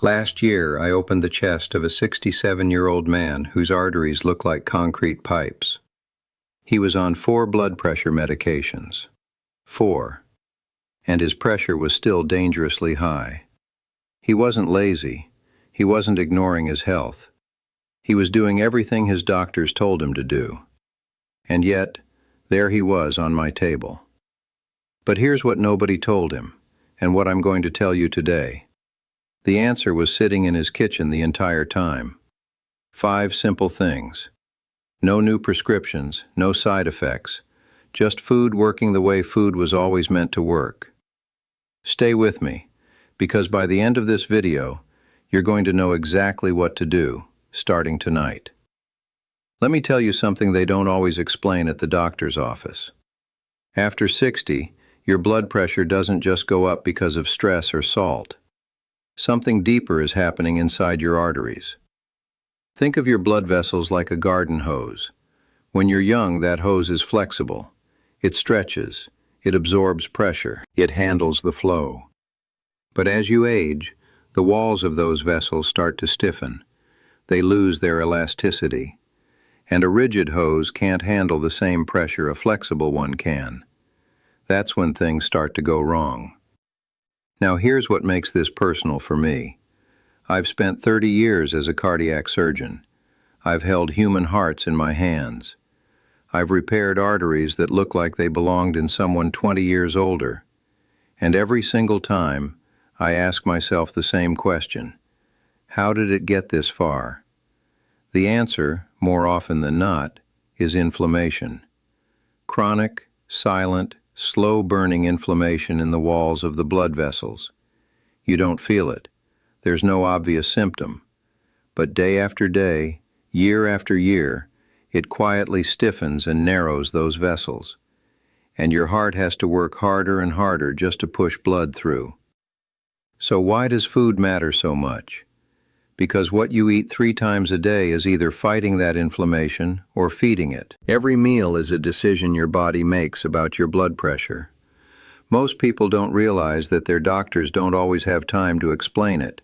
Last year, I opened the chest of a 67-year-old man whose arteries looked like concrete pipes. He was on 4 blood pressure medications. 4. And his pressure was still dangerously high. He wasn't lazy. He wasn't ignoring his health. He was doing everything his doctors told him to do. And yet, there he was on my table. But here's what nobody told him, and what I'm going to tell you today. The answer was sitting in his kitchen the entire time. 5 simple things. No new prescriptions, no side effects, just food working the way food was always meant to work. Stay with me, because by the end of this video, you're going to know exactly what to do, starting tonight. Let me tell you something they don't always explain at the doctor's office. After 60, your blood pressure doesn't just go up because of stress or salt. Something deeper is happening inside your arteries. Think of your blood vessels like a garden hose. When you're young, that hose is flexible. It stretches. It absorbs pressure. It handles the flow. But as you age, the walls of those vessels start to stiffen. They lose their elasticity. And a rigid hose can't handle the same pressure a flexible one can. That's when things start to go wrong. Now here's what makes this personal for me. I've spent 30 years as a cardiac surgeon. I've held human hearts in my hands. I've repaired arteries that look like they belonged in someone 20 years older. And every single time, I ask myself the same question. How did it get this far? The answer, more often than not, is inflammation. Chronic, silent, slow-burning inflammation in the walls of the blood vessels. You don't feel it. There's no obvious symptom. But day after day, year after year, it quietly stiffens and narrows those vessels. And your heart has to work harder and harder just to push blood through. So why does food matter so much? Because what you eat 3 times a day is either fighting that inflammation or feeding it. Every meal is a decision your body makes about your blood pressure. Most people don't realize that their doctors don't always have time to explain it.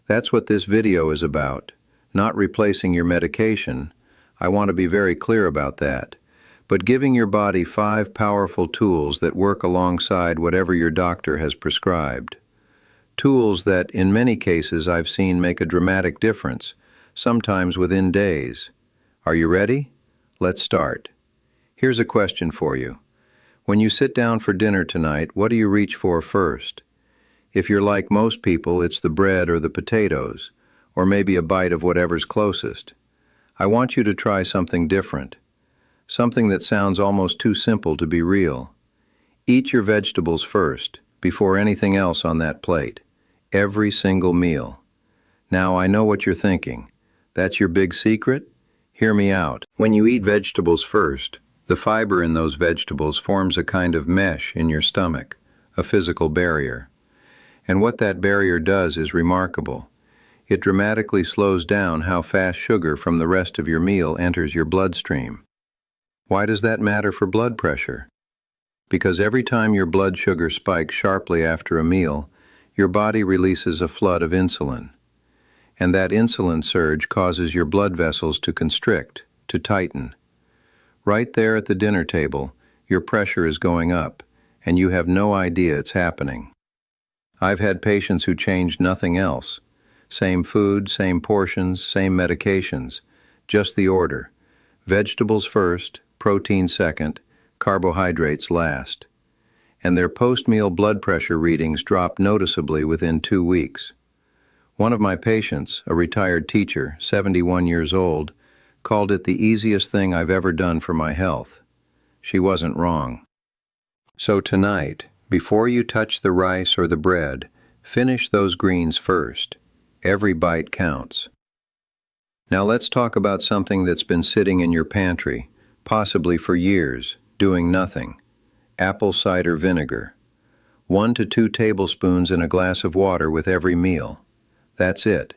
That's what this video is about. Not replacing your medication. I want to be very clear about that. But giving your body 5 powerful tools that work alongside whatever your doctor has prescribed. Tools that, in many cases, I've seen make a dramatic difference, sometimes within days. Are you ready? Let's start. Here's a question for you. When you sit down for dinner tonight, what do you reach for first? If you're like most people, it's the bread or the potatoes, or maybe a bite of whatever's closest. I want you to try something different. Something that sounds almost too simple to be real. Eat your vegetables first, before anything else on that plate. Every single meal. Now, I know what you're thinking. That's your big secret? Hear me out. When you eat vegetables first, the fiber in those vegetables forms a kind of mesh in your stomach, a physical barrier. And what that barrier does is remarkable. It dramatically slows down how fast sugar from the rest of your meal enters your bloodstream. Why does that matter for blood pressure? Because every time your blood sugar spikes sharply after a meal, your body releases a flood of insulin. And that insulin surge causes your blood vessels to constrict, to tighten. Right there at the dinner table, your pressure is going up, and you have no idea it's happening. I've had patients who changed nothing else. Same food, same portions, same medications, just the order. Vegetables first, protein second, carbohydrates last. And their post-meal blood pressure readings dropped noticeably within 2 weeks. One of my patients, a retired teacher, 71 years old, called it the easiest thing I've ever done for my health. She wasn't wrong. So tonight, before you touch the rice or the bread, finish those greens first. Every bite counts. Now let's talk about something that's been sitting in your pantry, possibly for years, doing nothing. Apple cider vinegar. 1 to 2 tablespoons in a glass of water with every meal. That's it.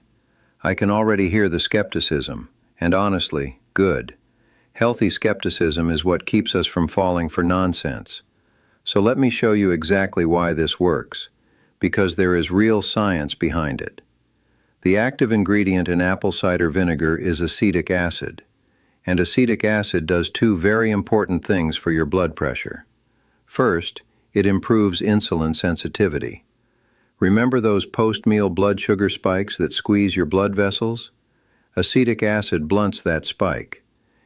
I can already hear the skepticism, and honestly, good. Healthy skepticism is what keeps us from falling for nonsense. So let me show you exactly why this works, because there is real science behind it. The active ingredient in apple cider vinegar is acetic acid, and acetic acid does two very important things for your blood pressure. First, it improves insulin sensitivity. Remember those post-meal blood sugar spikes that squeeze your blood vessels? Acetic acid blunts that spike.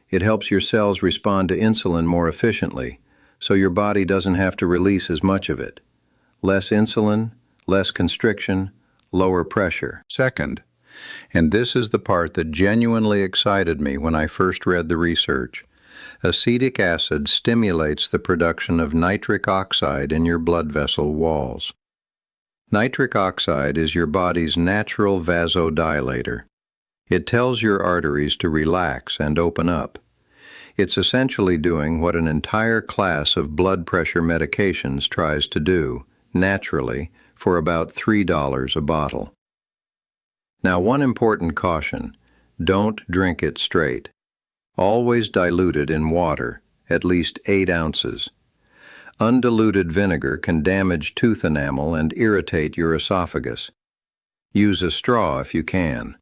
It helps your cells respond to insulin more efficiently, so your body doesn't have to release as much of it. Less insulin, less constriction, lower pressure. Second, and this is the part that genuinely excited me when I first read the research, acetic acid stimulates the production of nitric oxide in your blood vessel walls. Nitric oxide is your body's natural vasodilator. It tells your arteries to relax and open up. It's essentially doing what an entire class of blood pressure medications tries to do, naturally, for about $3 a bottle. Now, one important caution: don't drink it straight. Always dilute it in water, at least 8 ounces. Undiluted vinegar can damage tooth enamel and irritate your esophagus. Use a straw if you can.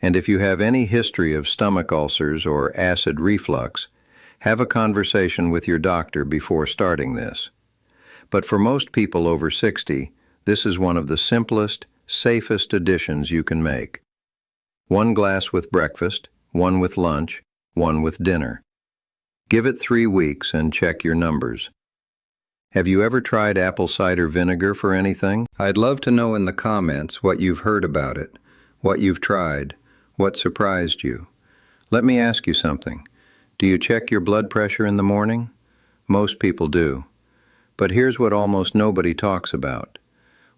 And if you have any history of stomach ulcers or acid reflux, have a conversation with your doctor before starting this. But for most people over 60, this is one of the simplest, safest additions you can make. 1 glass with breakfast, 1 with lunch, 1 with dinner. Give it 3 weeks and check your numbers. Have you ever tried apple cider vinegar for anything? I'd love to know in the comments what you've heard about it, what you've tried, what surprised you. Let me ask you something. Do you check your blood pressure in the morning? Most people do. But here's what almost nobody talks about.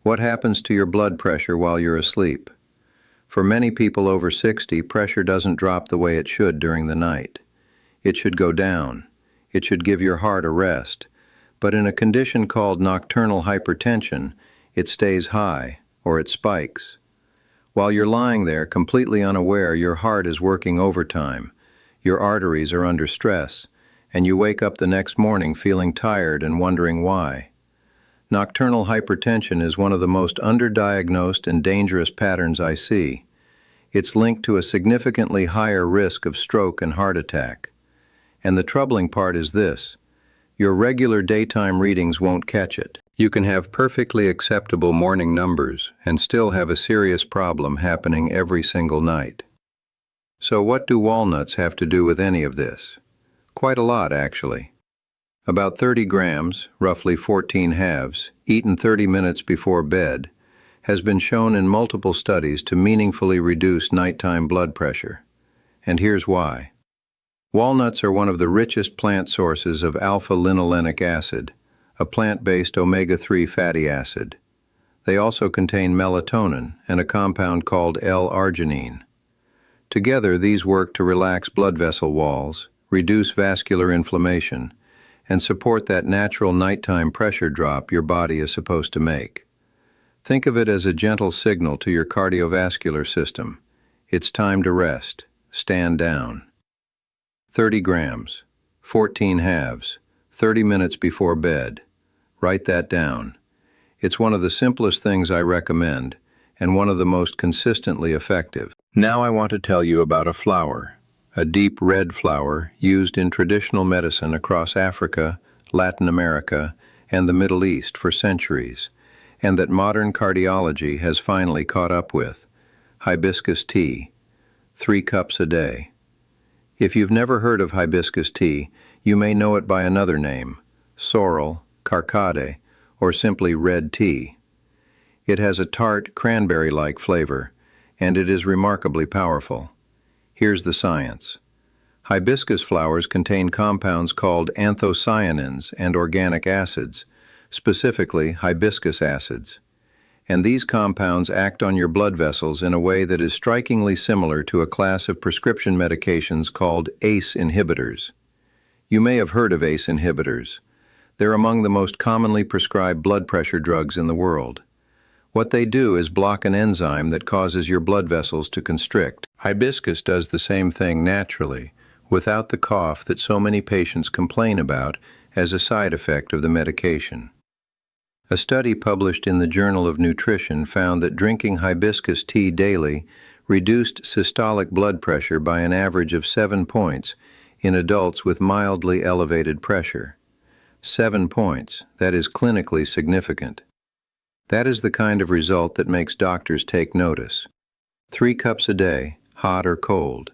What happens to your blood pressure while you're asleep? For many people over 60, pressure doesn't drop the way it should during the night. It should go down. It should give your heart a rest. But in a condition called nocturnal hypertension, it stays high, or it spikes. While you're lying there completely unaware, your heart is working overtime, your arteries are under stress, and you wake up the next morning feeling tired and wondering why. Nocturnal hypertension is one of the most underdiagnosed and dangerous patterns I see. It's linked to a significantly higher risk of stroke and heart attack. And the troubling part is this: your regular daytime readings won't catch it. You can have perfectly acceptable morning numbers and still have a serious problem happening every single night. So what do walnuts have to do with any of this? Quite a lot, actually. About 30 grams, roughly 14 halves, eaten 30 minutes before bed, has been shown in multiple studies to meaningfully reduce nighttime blood pressure. And here's why. Walnuts are one of the richest plant sources of alpha-linolenic acid, a plant-based omega-3 fatty acid. They also contain melatonin and a compound called L-arginine. Together, these work to relax blood vessel walls, reduce vascular inflammation, and support that natural nighttime pressure drop your body is supposed to make. Think of it as a gentle signal to your cardiovascular system. It's time to rest. Stand down. 30 grams, 14 halves, 30 minutes before bed. Write that down. It's one of the simplest things I recommend, and one of the most consistently effective. Now I want to tell you about a flower, a deep red flower used in traditional medicine across Africa, Latin America, and the Middle East for centuries, and that modern cardiology has finally caught up with. Hibiscus tea, 3 cups a day. If you've never heard of hibiscus tea, you may know it by another name, sorrel, carcade, or simply red tea. It has a tart, cranberry-like flavor, and it is remarkably powerful. Here's the science. Hibiscus flowers contain compounds called anthocyanins and organic acids, specifically hibiscus acids. And these compounds act on your blood vessels in a way that is strikingly similar to a class of prescription medications called ACE inhibitors. You may have heard of ACE inhibitors. They're among the most commonly prescribed blood pressure drugs in the world. What they do is block an enzyme that causes your blood vessels to constrict. Hibiscus does the same thing naturally, without the cough that so many patients complain about as a side effect of the medication. A study published in the Journal of Nutrition found that drinking hibiscus tea daily reduced systolic blood pressure by an average of 7 points in adults with mildly elevated pressure. 7 points, that is clinically significant. That is the kind of result that makes doctors take notice. 3 cups a day, hot or cold.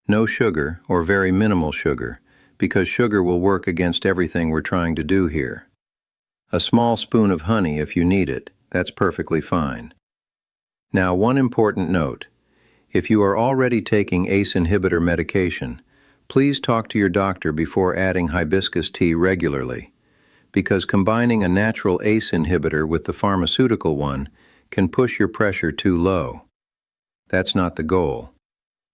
No sugar or very minimal sugar, because sugar will work against everything we're trying to do here. A small spoon of honey if you need it, that's perfectly fine. Now, one important note. If you are already taking ACE inhibitor medication, please talk to your doctor before adding hibiscus tea regularly, because combining a natural ACE inhibitor with the pharmaceutical one can push your pressure too low. That's not the goal.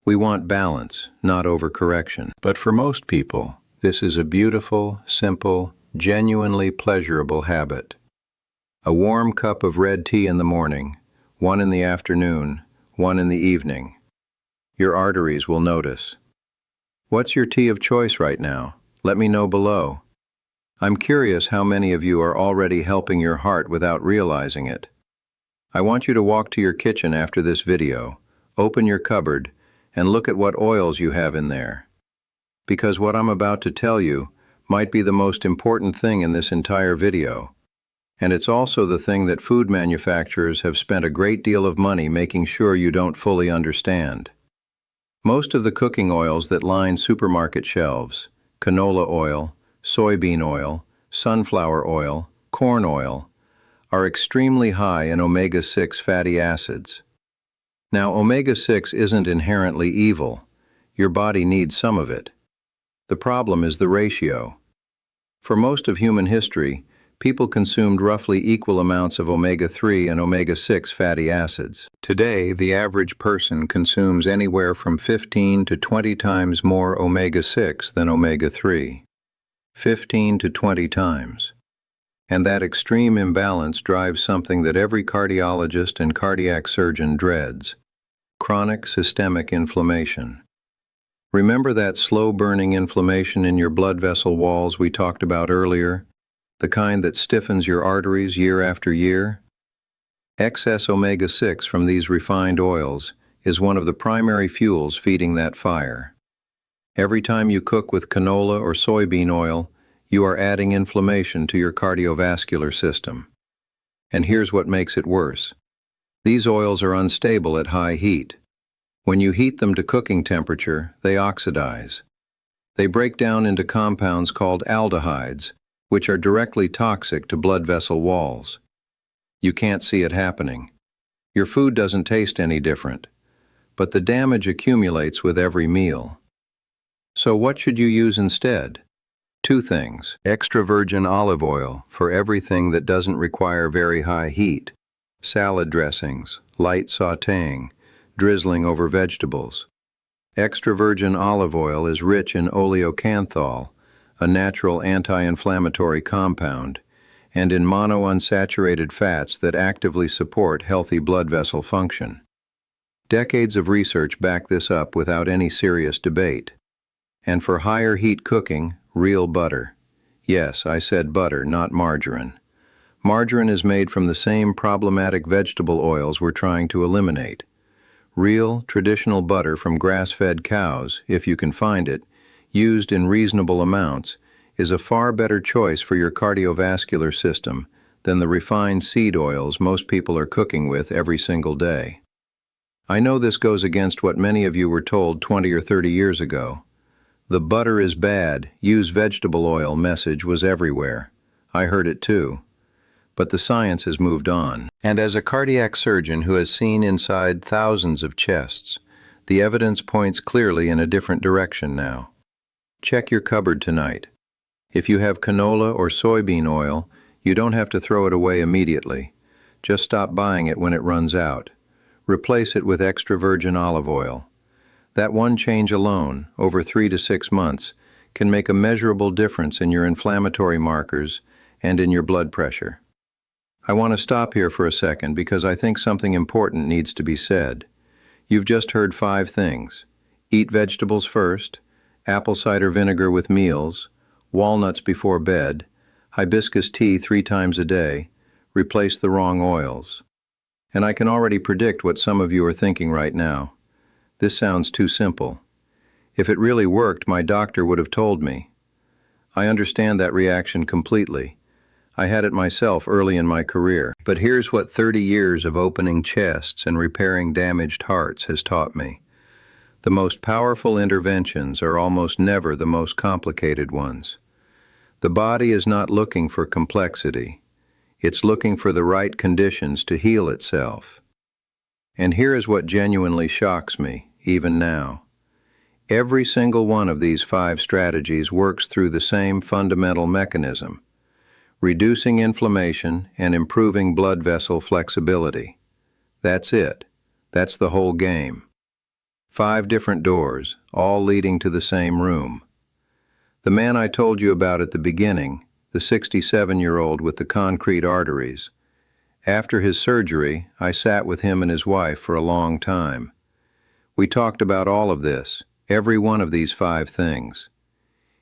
We want balance, not overcorrection. But for most people, this is a beautiful, simple, genuinely pleasurable habit. A warm cup of red tea in the morning, one in the afternoon, one in the evening. Your arteries will notice. What's your tea of choice right now? Let me know below. I'm curious how many of you are already helping your heart without realizing it. I want you to walk to your kitchen after this video, open your cupboard, and look at what oils you have in there. Because what I'm about to tell you might be the most important thing in this entire video. And it's also the thing that food manufacturers have spent a great deal of money making sure you don't fully understand. Most of the cooking oils that line supermarket shelves, canola oil, soybean oil, sunflower oil, corn oil, are extremely high in omega-6 fatty acids. Now, omega-6 isn't inherently evil. Your body needs some of it. The problem is the ratio. For most of human history, people consumed roughly equal amounts of omega-3 and omega-6 fatty acids. Today, the average person consumes anywhere from 15 to 20 times more omega-6 than omega-3. 15 to 20 times. And that extreme imbalance drives something that every cardiologist and cardiac surgeon dreads: chronic systemic inflammation. Remember that slow-burning inflammation in your blood vessel walls we talked about earlier? The kind that stiffens your arteries year after year? Excess omega-6 from these refined oils is one of the primary fuels feeding that fire. Every time you cook with canola or soybean oil, you are adding inflammation to your cardiovascular system. And here's what makes it worse. These oils are unstable at high heat. When you heat them to cooking temperature, they oxidize. They break down into compounds called aldehydes, which are directly toxic to blood vessel walls. You can't see it happening. Your food doesn't taste any different, but the damage accumulates with every meal. So what should you use instead? 2 things. Extra virgin olive oil for everything that doesn't require very high heat. Salad dressings, light sautéing, drizzling over vegetables. Extra virgin olive oil is rich in oleocanthal, a natural anti-inflammatory compound, and in monounsaturated fats that actively support healthy blood vessel function. Decades of research back this up without any serious debate. And for higher heat cooking, real butter. Yes, I said butter, not margarine. Margarine is made from the same problematic vegetable oils we're trying to eliminate. Real, traditional butter from grass-fed cows, if you can find it, used in reasonable amounts, is a far better choice for your cardiovascular system than the refined seed oils most people are cooking with every single day. I know this goes against what many of you were told 20 or 30 years ago. The butter is bad, use vegetable oil message was everywhere. I heard it too. But the science has moved on. And as a cardiac surgeon who has seen inside thousands of chests, the evidence points clearly in a different direction now. Check your cupboard tonight. If you have canola or soybean oil, you don't have to throw it away immediately. Just stop buying it when it runs out. Replace it with extra virgin olive oil. That one change alone, over 3 to 6 months, can make a measurable difference in your inflammatory markers and in your blood pressure. I want to stop here for a second because I think something important needs to be said. You've just heard 5 things. Eat vegetables first, apple cider vinegar with meals, walnuts before bed, hibiscus tea 3 times a day, replace the wrong oils. And I can already predict what some of you are thinking right now. This sounds too simple. If it really worked, my doctor would have told me. I understand that reaction completely. I had it myself early in my career. But here's what 30 years of opening chests and repairing damaged hearts has taught me. The most powerful interventions are almost never the most complicated ones. The body is not looking for complexity. It's looking for the right conditions to heal itself. And here is what genuinely shocks me, even now. Every single one of these 5 strategies works through the same fundamental mechanism: reducing inflammation and improving blood vessel flexibility. That's it. That's the whole game. 5 different doors, all leading to the same room. The man I told you about at the beginning, the 67-year-old with the concrete arteries. After his surgery, I sat with him and his wife for a long time. We talked about all of this, every one of these 5 things.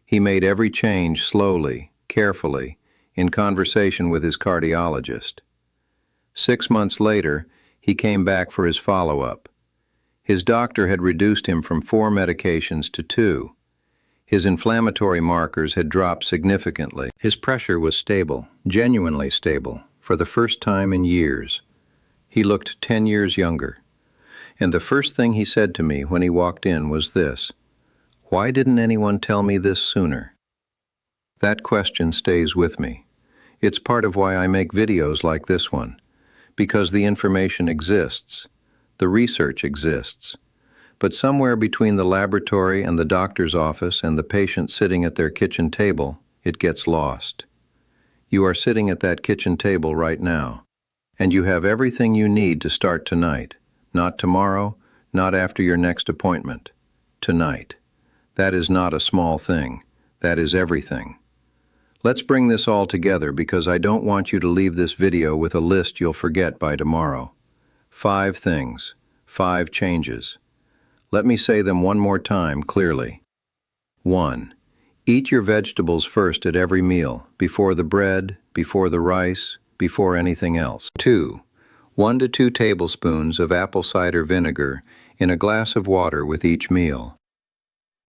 He made every change slowly, carefully, in conversation with his cardiologist. 6 months later, he came back for his follow-up. His doctor had reduced him from 4 medications to 2. His inflammatory markers had dropped significantly. His pressure was stable, genuinely stable, for the first time in years. He looked 10 years younger. And the first thing he said to me when he walked in was this: "Why didn't anyone tell me this sooner?" That question stays with me. It's part of why I make videos like this one, because the information exists, the research exists, but somewhere between the laboratory and the doctor's office and the patient sitting at their kitchen table, it gets lost. You are sitting at that kitchen table right now, and you have everything you need to start tonight. Not tomorrow, not after your next appointment. Tonight. That is not a small thing. That is everything. Let's bring this all together because I don't want you to leave this video with a list you'll forget by tomorrow. 5 things. 5 changes. Let me say them one more time clearly. 1. Eat your vegetables first at every meal, before the bread, before the rice, before anything else. 2. 1 to 2 tablespoons of apple cider vinegar in a glass of water with each meal.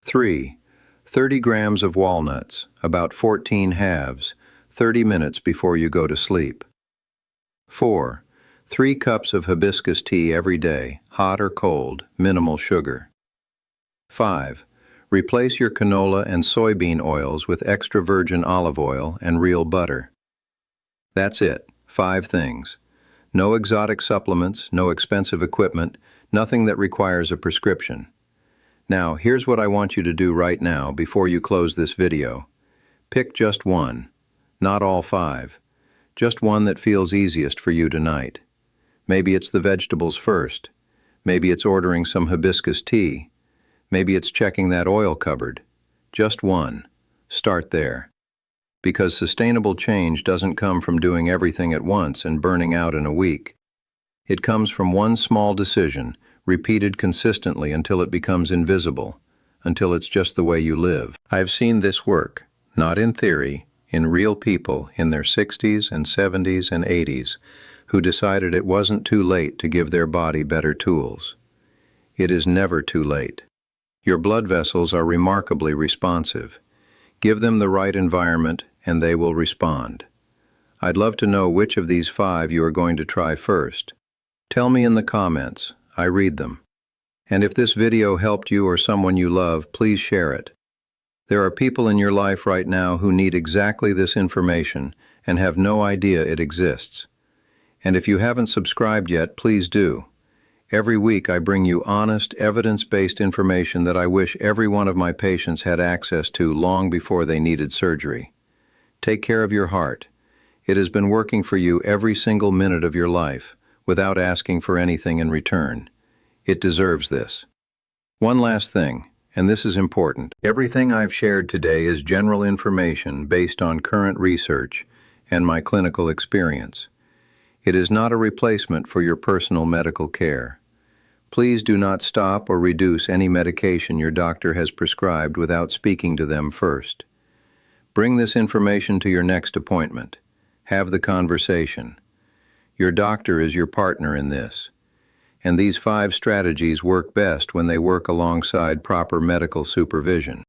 3. 30 grams of walnuts, about 14 halves, 30 minutes before you go to sleep. 4. 3 cups of hibiscus tea every day, hot or cold, minimal sugar. 5. Replace your canola and soybean oils with extra virgin olive oil and real butter. That's it. 5 things. No exotic supplements, no expensive equipment, nothing that requires a prescription. Now, here's what I want you to do right now before you close this video. Pick just one, not all 5. Just one that feels easiest for you tonight. Maybe it's the vegetables first. Maybe it's ordering some hibiscus tea. Maybe it's checking that oil cupboard. Just one. Start there. Because sustainable change doesn't come from doing everything at once and burning out in a week. It comes from one small decision, repeated consistently until it becomes invisible, until it's just the way you live. I've seen this work, not in theory, in real people in their 60s and 70s and 80s who decided it wasn't too late to give their body better tools. It is never too late. Your blood vessels are remarkably responsive. Give them the right environment and they will respond. I'd love to know which of these 5 you are going to try first. Tell me in the comments. I read them. And if this video helped you or someone you love, please share it. There are people in your life right now who need exactly this information and have no idea it exists. And if you haven't subscribed yet, please do. Every week I bring you honest, evidence-based information that I wish every one of my patients had access to long before they needed surgery. Take care of your heart. It has been working for you every single minute of your life, without asking for anything in return. It deserves this. One last thing, and this is important. Everything I've shared today is general information based on current research and my clinical experience. It is not a replacement for your personal medical care. Please do not stop or reduce any medication your doctor has prescribed without speaking to them first. Bring this information to your next appointment. Have the conversation. Your doctor is your partner in this, and these 5 strategies work best when they work alongside proper medical supervision.